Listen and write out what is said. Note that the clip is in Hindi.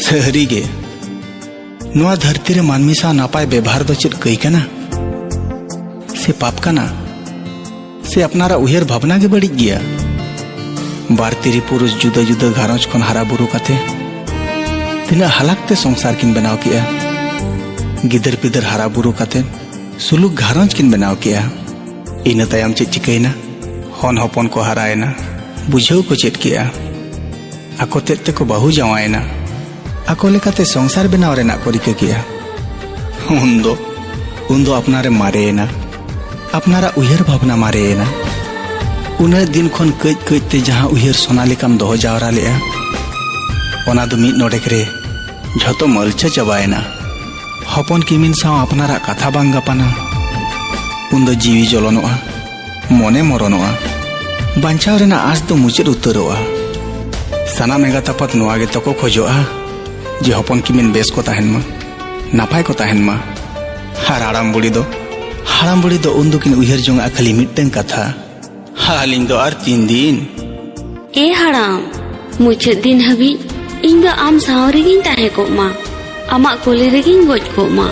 सहरीगे नुआ धरती रे मानमी सा नापाय व्यवहार दो चेद कई कना से पाप कना से अपनारा उहेर भावना के बड़ी गया। बार तिरी पुरुष जुदा जुदा घारंज खन हारा बुरु काते तिना हालाकते संसार किन बनाव किया। गिदर पिदर हारा बुरु काते सुलुक घारंज किन बनाव किया। इन तायम चेद चिकैना हन हपन को हारायना बुझाव को चेद किया। आको तेते को बहु जावायना आको लेकाते संसार बनाव रेना को रिका किया। उन्दो अपनारे मारेना अपनारा उहेर भावना मारेना उन्हें दिन खन कज कजते जहाँ उहेर सोनालिकाम दोह जावरा लेआ ओना दो मिद नोडेक रे झतो मलचा चाबायना। हपन किमिन साव अपनारा कथा बांग गापाना उन्दो जीवी जलनोआ मने मरनोआ बांचाव रेना आस दो मुचाद उतरोआ। सानाम एगातापात नोआ गे तको खोजोआ जे हपन किमिन बेस को ताहेन मा नापाय को ताहेन मा। हार हाड़ाम बुड़ी दो उन दुकिन उहेर जोंगा खाली मिट्टन कथा हालिंग दो आर 3 दिन ए हाड़ाम मुचाद दिन हबी इंग आम साव रेगिन ताहे को मा आमा कोले रेगिन गोज को मा।